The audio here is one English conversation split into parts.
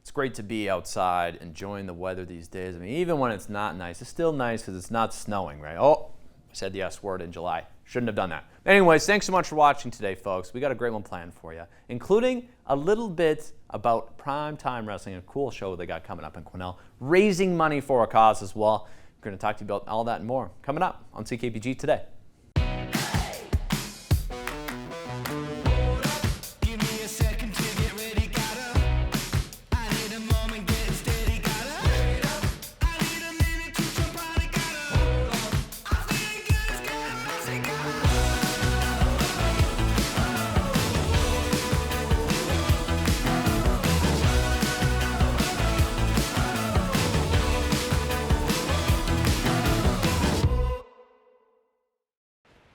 It's great to be outside enjoying the weather these days. I mean, even when it's not nice, it's still nice because it's not snowing, right? Oh, I said the S word in July. Shouldn't have done that. Anyways, thanks so much for watching today, folks. We got a great one planned for you, including a little bit about Primetime Wrestling, a cool show they got coming up in Quesnel, raising money for a cause as well. We're going to talk to you about all that and more coming up on CKPG Today.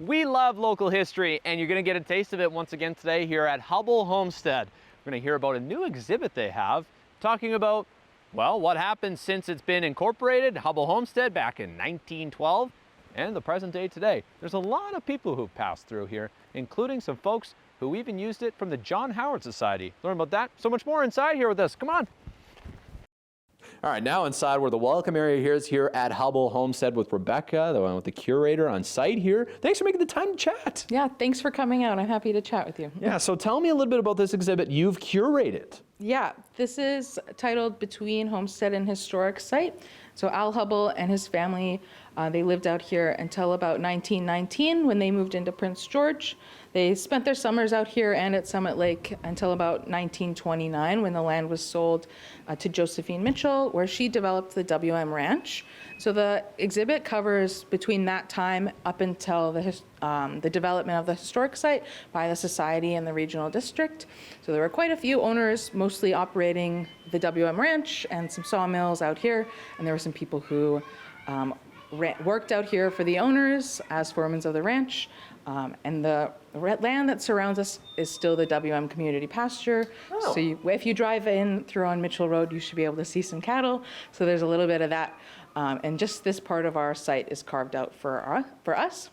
We love local history, and you're going to get a taste of it once again today here at Huble Homestead. We're going to hear about a new exhibit they have, talking about, well, what happened since it's been incorporated, Huble Homestead back in 1912, and the present day today. There's a lot of people who've passed through here, including some folks who even used it from the John Howard Society. Learn about that, so much more inside here with us. Come on. All right, now inside where the welcome area here is here at Huble Homestead with Rebecca, the one with the curator on site here. Thanks for making the time to chat. Yeah, thanks for coming out. I'm happy to chat with you. Yeah, so tell me a little bit about this exhibit you've curated. Yeah, this is titled Between Homestead and Historic Site. So Al Huble and his family, they lived out here until about 1919 when they moved into Prince George. They spent their summers out here and at Summit Lake until about 1929 when the land was sold to Josephine Mitchell, where she developed the WM Ranch. So the exhibit covers between that time up until the development of the historic site by the Society and the Regional District. So there were quite a few owners, mostly operating the WM Ranch and some sawmills out here, and there were some people who worked out here for the owners as foremen of the ranch. And the land that surrounds us is still the WM community pasture. Oh. So if you drive in through on Mitchell Road, you should be able to see some cattle. So there's a little bit of that. And just this part of our site is carved out for us.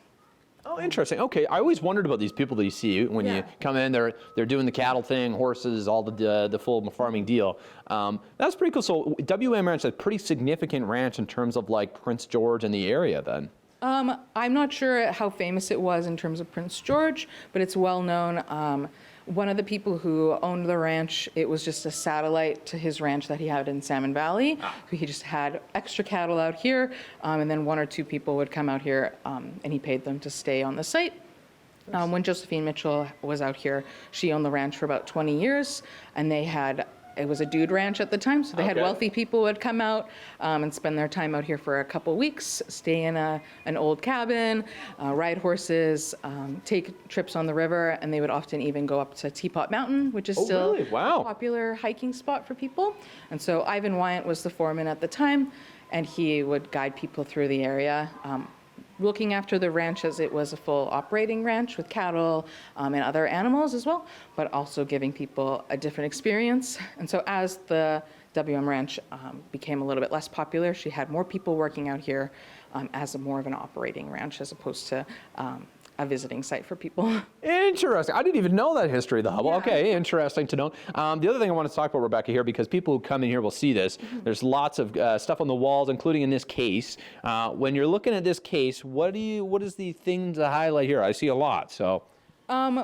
Oh, interesting. Okay, I always wondered about these people that you see when you come in. They're doing the cattle thing, horses, all the full farming deal. That's pretty cool. So WM Ranch is a pretty significant ranch in terms of like Prince George and the area then. I'm not sure how famous it was in terms of Prince George, but it's well known. One of the people who owned the ranch, it was just a satellite to his ranch that he had in Salmon Valley. So he just had extra cattle out here, and then one or two people would come out here, and he paid them to stay on the site. When Josephine Mitchell was out here, she owned the ranch for about 20 years, and it was a dude ranch at the time, so they had wealthy people would come out and spend their time out here for a couple weeks, stay in an old cabin, ride horses, take trips on the river, and they would often even go up to Teapot Mountain, which is still a popular hiking spot for people. And so Ivan Wyant was the foreman at the time, and he would guide people through the area. Looking after the ranch as it was a full operating ranch with cattle and other animals as well, but also giving people a different experience. And so as the WM Ranch became a little bit less popular, she had more people working out here as more of an operating ranch as opposed to a visiting site for people. Interesting. I didn't even know that history of the Huble. Yeah. Okay, interesting to know. The other thing I want to talk about, Rebecca, here, because people who come in here will see this, there's lots of stuff on the walls, including in this case. When you're looking at this case, what is the thing to highlight here? I see a lot, so.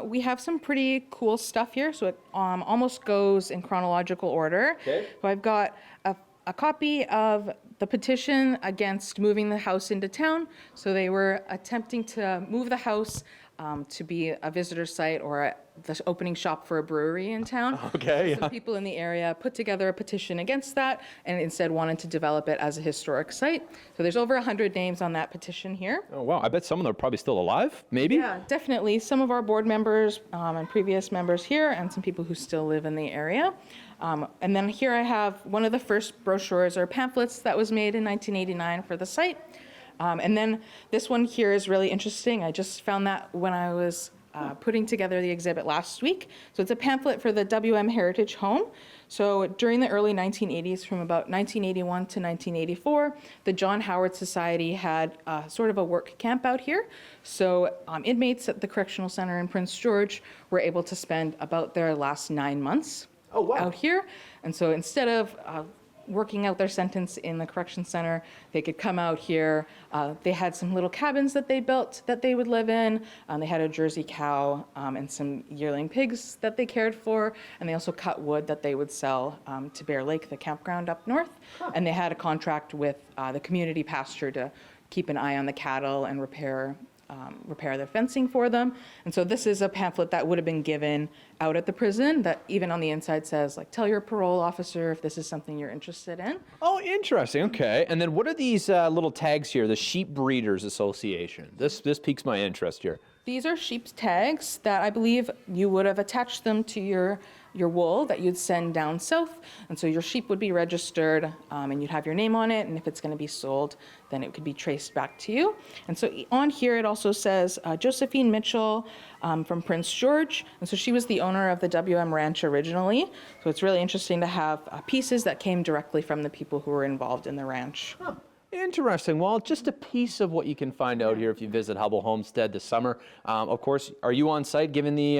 We have some pretty cool stuff here, so it almost goes in chronological order. Okay. So I've got a copy of the petition against moving the house into town. So they were attempting to move the house to be a visitor site or the opening shop for a brewery in town. Okay. Some people in the area put together a petition against that and instead wanted to develop it as a historic site. So there's over 100 names on that petition here. Oh, wow. I bet some of them are probably still alive, maybe? Yeah, definitely. Some of our board members and previous members here and some people who still live in the area. And then here I have one of the first brochures or pamphlets that was made in 1989 for the site. And then this one here is really interesting. I just found that when I was putting together the exhibit last week. So it's a pamphlet for the WM Heritage Home. So during the early 1980s, from about 1981 to 1984, the John Howard Society had sort of a work camp out here. So inmates at the Correctional Center in Prince George were able to spend about their last 9 months out here. And so instead of working out their sentence in the correction center, they could come out here. They had some little cabins that they built that they would live in. They had a Jersey cow and some yearling pigs that they cared for. And they also cut wood that they would sell to Bear Lake, the campground up north. And they had a contract with the community pasture to keep an eye on the cattle and repair their fencing for them. And so this is a pamphlet that would have been given out at the prison that even on the inside says, like, tell your parole officer if this is something you're interested in. Oh, interesting. Okay. And then what are these little tags here? The Sheep Breeders Association. This piques my interest here. These are sheep's tags that I believe you would have attached them to your wool that you'd send down south. And so your sheep would be registered and you'd have your name on it. And if it's going to be sold, then it could be traced back to you. And so on here, it also says Josephine Mitchell from Prince George. And so she was the owner of the WM Ranch originally. So it's really interesting to have pieces that came directly from the people who were involved in the ranch. Huh. Interesting. Well, just a piece of what you can find out here if you visit Huble Homestead this summer. Of course, are you on site giving the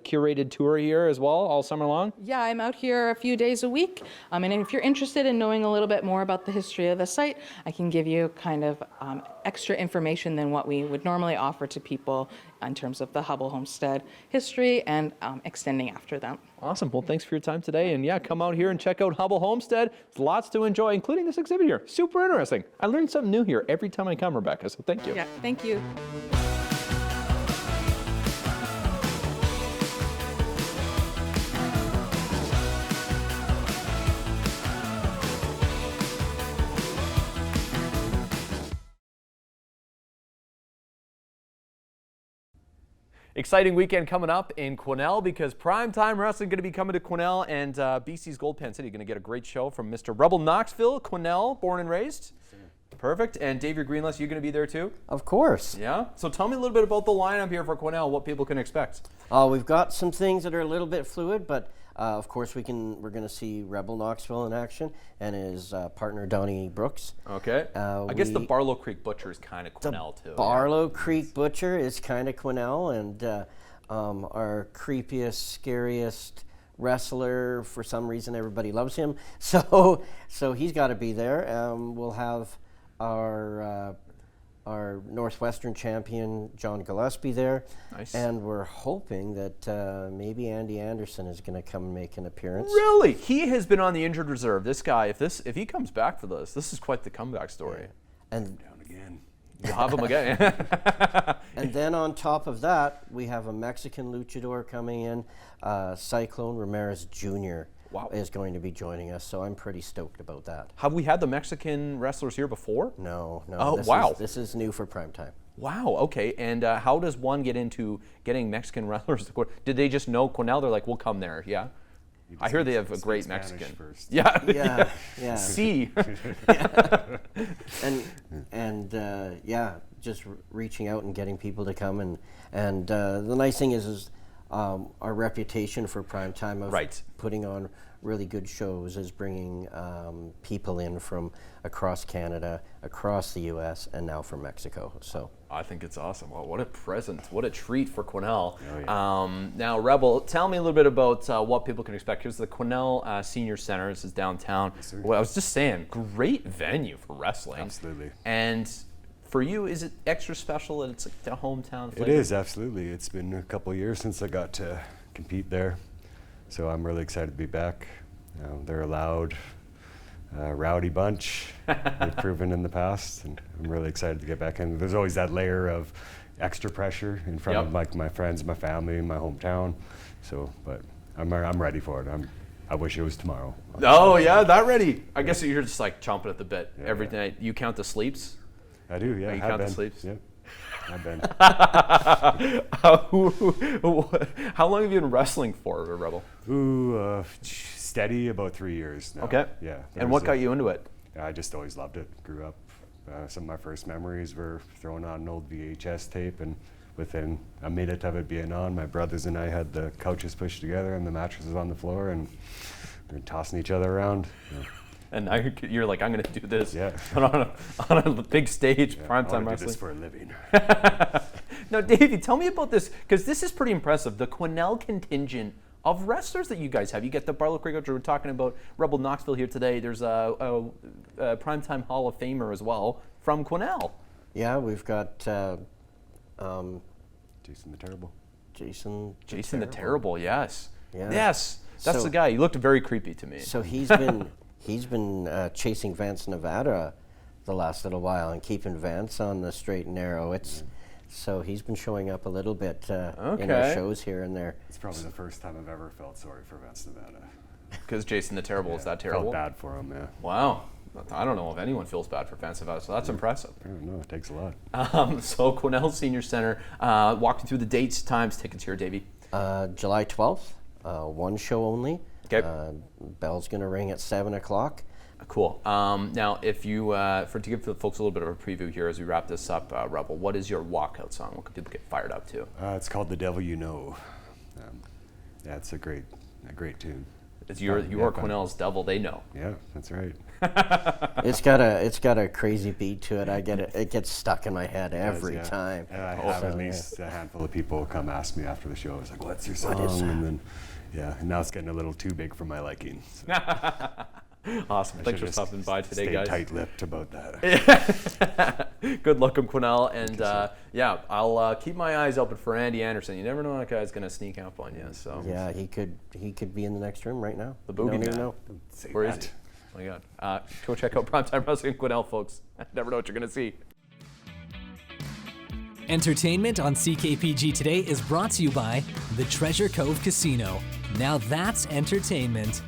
curated tour here as well all summer long? Yeah, I'm out here a few days a week. And if you're interested in knowing a little bit more about the history of the site, I can give you kind of extra information than what we would normally offer to people in terms of the Huble Homestead history and extending after that. Awesome. Well, thanks for your time today. And yeah, come out here and check out Huble Homestead. There's lots to enjoy, including this exhibit here. Super interesting. I learn something new here every time I come, Rebecca, so thank you. Yeah, thank you. Exciting weekend coming up in Quesnel because Primetime Wrestling going to be coming to Quesnel, and BC's Gold Pen City going to get a great show from Mr. Rebel Knoxville, Quesnel, born and raised. Perfect. And Dave, your Greenless, you going to be there too? Of course. Yeah? So tell me a little bit about the lineup here for Quesnel, what people can expect. We've got some things that are a little bit fluid, but of course we're going to see Rebel Knoxville in action and his partner Donnie Brooks. Okay. I guess the Barlow Creek Butcher is kind of Quesnel too. Barlow Creek Butcher is kind of Quesnel, and our creepiest, scariest wrestler, for some reason everybody loves him. So he's got to be there. We'll have our Northwestern champion, John Gillespie, there. Nice. And we're hoping that maybe Andy Anderson is going to come and make an appearance. Really? He has been on the injured reserve. This guy, if he comes back for this is quite the comeback story. Yeah. And down again. You'll have him again. And then on top of that, we have a Mexican luchador coming in, Cyclone Ramirez Jr. Wow. is going to be joining us, so I'm pretty stoked about that. Have we had the Mexican wrestlers here before? No. Oh, wow. This is new for Primetime. Wow, okay. And how does one get into getting Mexican wrestlers? Did they just know Quesnel? They're like, we'll come there, yeah? I hear they have a great Mexican. First. Yeah. Yeah. See. And just reaching out and getting people to come. And the nice thing is our reputation for Primetime of putting on really good shows is bringing people in from across Canada, across the U.S., and now from Mexico. So I think it's awesome. Well, what a present. What a treat for Quesnel. Oh, yeah. Now, Rebel, tell me a little bit about what people can expect. Here's the Quesnel Senior Center. This is downtown. Yes, sir. Well, I was just saying, great venue for wrestling. Absolutely. And for you, is it extra special that it's like the hometown flavor? It is, absolutely. It's been a couple of years since I got to compete there, so I'm really excited to be back. They're a loud, rowdy bunch. They've proven in the past, and I'm really excited to get back in. There's always that layer of extra pressure in front of my friends, my family, my hometown. So, but I'm ready for it. I wish it was tomorrow. Oh yeah, that ready. I guess you're just like chomping at the bit every yeah. night. You count the sleeps? I do, yeah. You count the sleeps? Yep. I've been. How long have you been wrestling for, Rebel? Steady about 3 years now. Okay. Yeah. And what got you into it? I just always loved it. Grew up. Some of my first memories were throwing on an old VHS tape, and within a minute of it being on, my brothers and I had the couches pushed together and the mattresses on the floor, and we were tossing each other around. Yeah. And now you're like, I'm going to do this on a big stage, Primetime Wrestling. I do this for a living. Now, Davey, tell me about this, because this is pretty impressive. The Quesnel contingent of wrestlers that you guys have. You get the Barlow Creek, we're talking about Rebel Knoxville here today. There's a Primetime Hall of Famer as well from Quesnel. Yeah, we've got Jason the Terrible. Jason the Terrible, yes. Yeah. Yes, that's the guy. He looked very creepy to me. So he's been chasing Vance, Nevada the last little while and keeping Vance on the straight and narrow. So he's been showing up a little bit in our shows here and there. It's probably the first time I've ever felt sorry for Vance, Nevada. Because Jason the Terrible is that terrible? Felt bad for him, yeah. Wow. I don't know if anyone feels bad for Vance Nevada, so that's impressive. I don't know, it takes a lot. So Quesnel Senior Center, walk me through the dates, times, tickets here, Davey. July 12th, one show only. Okay. Bell's going to ring at 7 o'clock. Cool. Now, if you, to give the folks a little bit of a preview here as we wrap this up, Rebel, what is your walkout song? What can people get fired up to? It's called The Devil You Know. Yeah, it's a great tune. You are Quesnel's Devil They Know. Yeah, that's right. It's got a crazy beat to it. It gets stuck in my head every time. I have at least a handful of people come ask me after the show. It's like, "What's your song?" And then, and now it's getting a little too big for my liking. So. Awesome. Thanks for stopping by today, guys. Stay tight-lipped about that. Good luck, Quesnel, and I'll keep my eyes open for Andy Anderson. You never know when that guy's going to sneak up on you. So yeah, he could be in the next room right now. The boogeyman. Where is he? Oh my God. Go check out Primetime Wrestling Quesnel, folks. Never know what you're going to see. Entertainment on CKPG Today is brought to you by the Treasure Cove Casino. Now that's entertainment.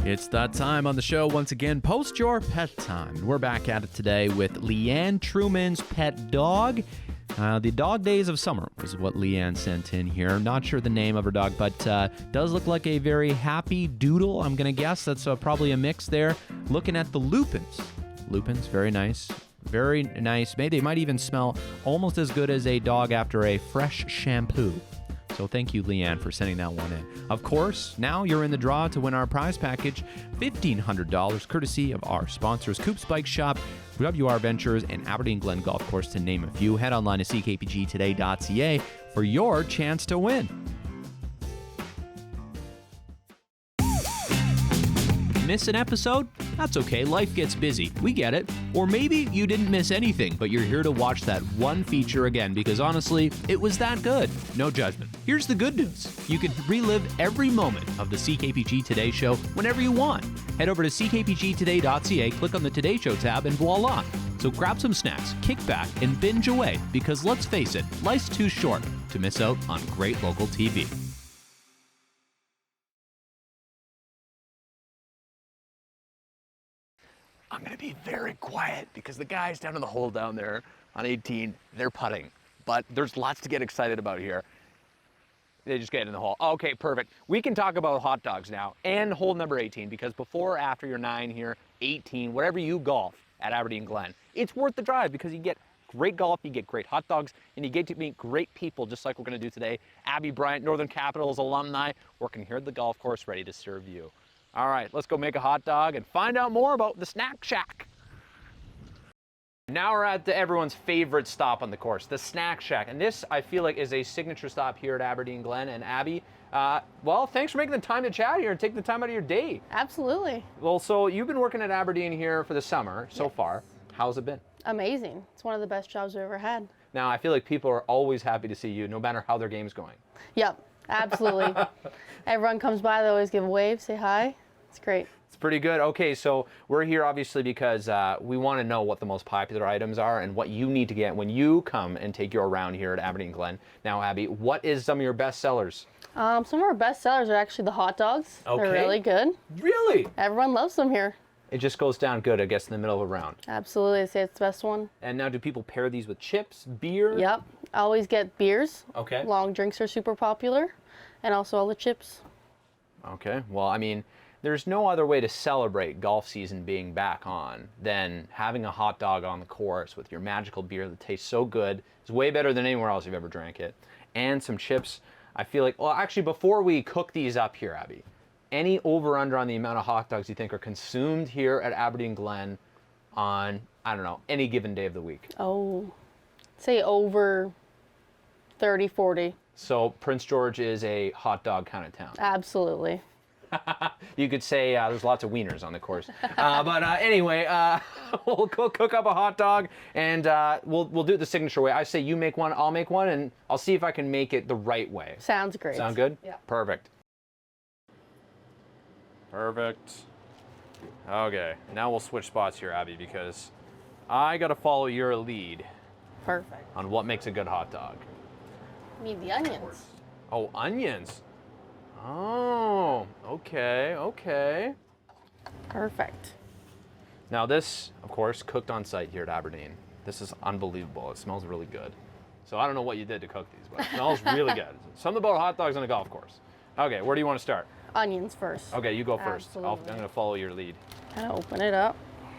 It's that time on the show once again. Post your pet time. We're back at it today with Leanne Truman's pet dog. The Dog Days of Summer is what Leanne sent in here. Not sure the name of her dog, but does look like a very happy doodle. I'm going to guess that's probably a mix there. Looking at the lupins. Lupins, very nice. Very nice. Maybe they might even smell almost as good as a dog after a fresh shampoo. So thank you, Leanne, for sending that one in. Of course, now you're in the draw to win our prize package, $1,500, courtesy of our sponsors, Coop's Bike Shop, WR Ventures, and Aberdeen Glen Golf Course, to name a few. Head online to ckpgtoday.ca for your chance to win. Miss an episode? That's okay, life gets busy. We get it. Or maybe you didn't miss anything, but you're here to watch that one feature again because honestly, it was that good. No judgment. Here's the good news. You can relive every moment of the CKPG Today Show whenever you want. Head over to ckpgtoday.ca, click on the Today Show tab, and voila. So grab some snacks, kick back, and binge away because let's face it, life's too short to miss out on great local TV. I'm going to be very quiet because the guys down in the hole down there on 18, they're putting. But there's lots to get excited about here. They just get in the hole. Okay, perfect. We can talk about hot dogs now and hole number 18 because before or after your 9 here, 18, whatever you golf at Aberdeen Glen, it's worth the drive because you get great golf, you get great hot dogs, and you get to meet great people just like we're going to do today. Abby Bryant, Northern Capitals alumni, working here at the golf course ready to serve you. All right, let's go make a hot dog and find out more about the Snack Shack. Now we're at everyone's favorite stop on the course, the Snack Shack. And this, I feel like, is a signature stop here at Aberdeen Glen. And Abby, well, thanks for making the time to chat here and taking the time out of your day. Absolutely. Well, so you've been working at Aberdeen here for the summer so far. How's it been? Amazing. It's one of the best jobs I've ever had. Now, I feel like people are always happy to see you, no matter how their game's going. Yep, absolutely. Everyone comes by, they always give a wave, say hi. It's great. It's pretty good. Okay, so we're here obviously because we want to know what the most popular items are and what you need to get when you come and take your round here at Aberdeen Glen. Now, Abby, what is some of your best sellers? Some of our best sellers are actually the hot dogs. Okay. They're really good. Really? Everyone loves them here. It just goes down good, I guess, in the middle of a round. Absolutely. They say it's the best one. And now do people pair these with chips, beer? Yep. I always get beers. Okay. Long drinks are super popular. And also all the chips. Okay. Well, I mean, there's no other way to celebrate golf season being back on than having a hot dog on the course with your magical beer that tastes so good. It's way better than anywhere else you've ever drank it. And some chips. I feel like, well, actually, before we cook these up here, Abby, any over-under on the amount of hot dogs you think are consumed here at Aberdeen Glen on, I don't know, any given day of the week? Oh, Say over 30, 40. So Prince George is a hot dog kind of town. Absolutely. You could say there's lots of wieners on the course. But anyway, we'll cook up a hot dog, and we'll do it the signature way. I say you make one, I'll make one, and I'll see if I can make it the right way. Sounds great. Sound good? Yeah. Perfect. Perfect. Okay, now we'll switch spots here, Abby, because I got to follow your lead Perfect. on what makes a good hot dog. Need the onions. Oh, onions. Oh, okay, okay. Perfect. Now this, of course, cooked on site here at Aberdeen. This is unbelievable. It smells really good. So I don't know what you did to cook these, but it smells really good. Something about hot dogs on a golf course. Okay, where do you want to start? Onions first. Okay, you go first. I'm Absolutely. going to follow your lead. Kind of open it up.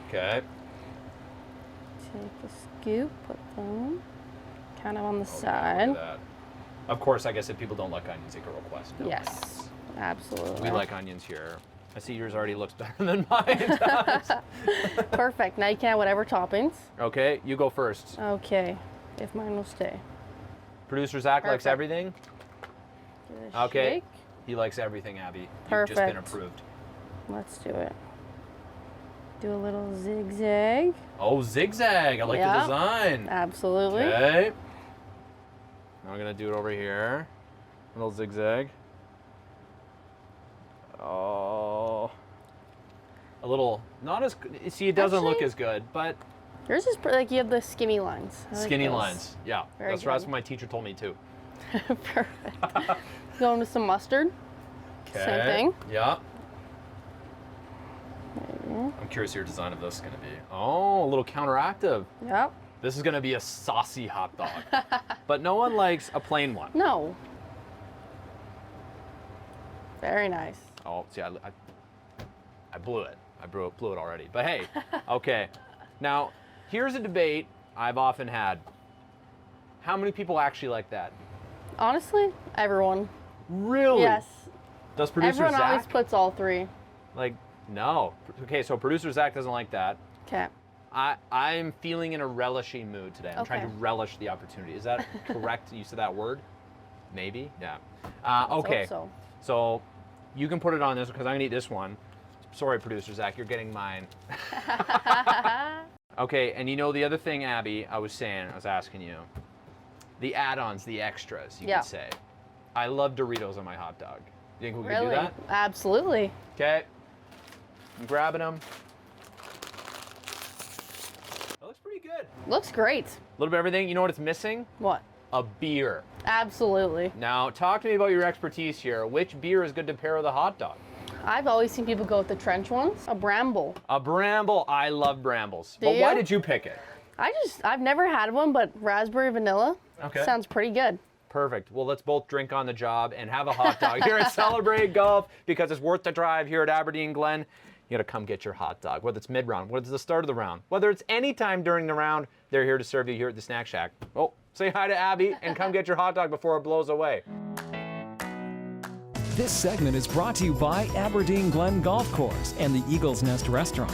Okay. Take a scoop, put them kind of on the Look side. at that. Of course, I guess if people don't like onions, they can request no onions. Yes, absolutely. We like onions here. I see yours already looks better than mine does. Perfect. Now you can have whatever toppings. Okay, you go first. Okay, if mine will stay. Producer Zach likes Perfect. everything. Give it a Okay. shake. He likes everything, Abby. You've just been Perfect. approved. Let's do it. Do a little zigzag. Oh, zigzag. I like the Yeah. design. Absolutely. Okay. Now I'm going to do it over here. A little zigzag. Oh. A little, not as, see, it doesn't look Actually- as good, but Yours is like you have the skinny lines. I like skinny those. lines. Yeah, Very that's good. what my teacher told me too. Perfect. Going with some mustard. Same Okay. thing. Yeah. I'm curious your design of this is going to be. Oh, a little counteractive. Yep. This is going to be a saucy hot dog. But no one likes a plain one. No. Very nice. Oh, see, I blew it. I blew it already. But hey, okay. Now, here's a debate I've often had. How many people actually like that? Honestly, everyone. Really? Yes. Does producer Everyone always Zach? puts all three. Like, no. Okay, so producer Zach doesn't like that. Okay. I'm feeling in a relishing mood today. I'm trying to Okay. relish the opportunity. Is that correct? You said that word? Maybe? Yeah. Let's hope Okay. So. So you can put it on this because I'm gonna eat this one. Sorry, producer Zach, you're getting mine. Okay, and you know the other thing, Abby, I was asking you, the add-ons, the extras, you Yeah. could say. I love Doritos on my hot dog. You think we could do Really? that? Absolutely. Okay. I'm grabbing them. That looks pretty good. Looks great. A little bit of everything. You know what it's missing? What? A beer. Absolutely. Now, talk to me about your expertise here. Which beer is good to pair with a hot dog? I've always seen people go with the trench ones. A bramble. A Bramble. I love Brambles. Do But why you? did you pick it? I've never had one, but raspberry vanilla Okay. sounds pretty good. Perfect. Well, let's both drink on the job and have a hot dog here at Celebrate Golf because it's worth the drive here at Aberdeen Glen. You gotta come get your hot dog, whether it's mid-round, whether it's the start of the round, whether it's any time during the round, they're here to serve you here at the Snack Shack. Oh, say hi to Abby and come get your hot dog before it blows away. This segment is brought to you by Aberdeen Glen Golf Course and the Eagle's Nest Restaurant.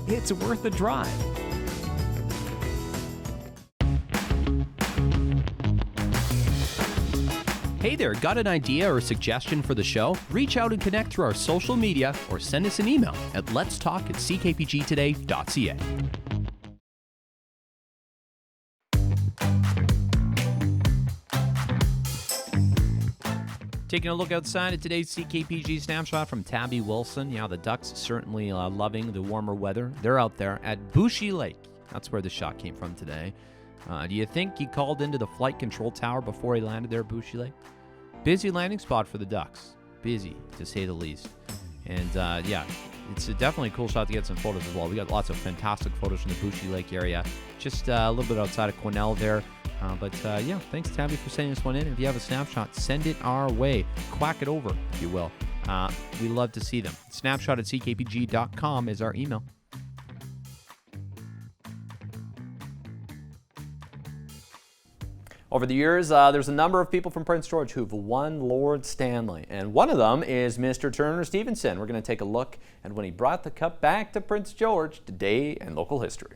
It's worth the drive. Hey there, got an idea or suggestion for the show? Reach out and connect through our social media or send us an email at letstalk@ckpgtoday.ca. Taking a look outside at today's CKPG snapshot from Tabby Wilson. Yeah, the Ducks certainly loving the warmer weather. They're out there at Bushy Lake. That's where the shot came from today. Do you think he called into the flight control tower before he landed there at Bushy Lake? Busy landing spot for the Ducks. Busy, to say the least. And yeah, it's definitely a cool shot to get some photos as well. We got lots of fantastic photos from the Bushy Lake area. Just a little bit outside of Quesnel there. But yeah, thanks Tabby for sending this one in. If you have a snapshot, send it our way. Quack it over, if you will. We love to see them. Snapshot at ckpg.com is our email. Over the years, there's a number of people from Prince George who've won Lord Stanley, and one of them is Mr. Turner Stevenson. We're going to take a look at when he brought the cup back to Prince George, today in local history.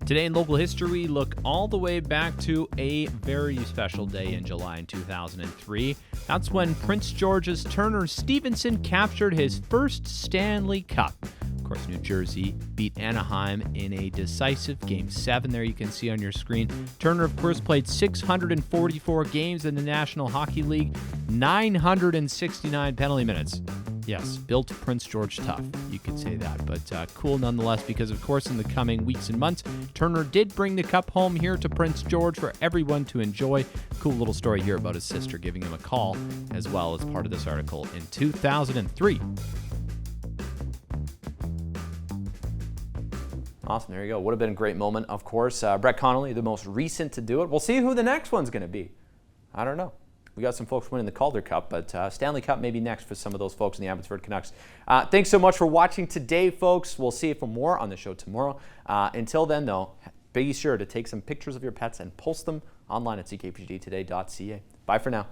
Today in local history, we look all the way back to a very special day in July in 2003. That's when Prince George's Turner Stevenson captured his first Stanley Cup. Of course, New Jersey beat Anaheim in a decisive Game 7 there you can see on your screen. Turner, of course, played 644 games in the National Hockey League, 969 penalty minutes. Yes, built Prince George tough, you could say that, but cool nonetheless because, of course, in the coming weeks and months, Turner did bring the cup home here to Prince George for everyone to enjoy. Cool little story here about his sister giving him a call, as well as part of this article in 2003. Awesome, there you go. Would have been a great moment, of course. Brett Connolly, the most recent to do it. We'll see who the next one's going to be. I don't know. We got some folks winning the Calder Cup, but Stanley Cup may be next for some of those folks in the Abbotsford Canucks. Thanks so much for watching today, folks. We'll see you for more on the show tomorrow. Until then, though, be sure to take some pictures of your pets and post them online at ckpgtoday.ca. Bye for now.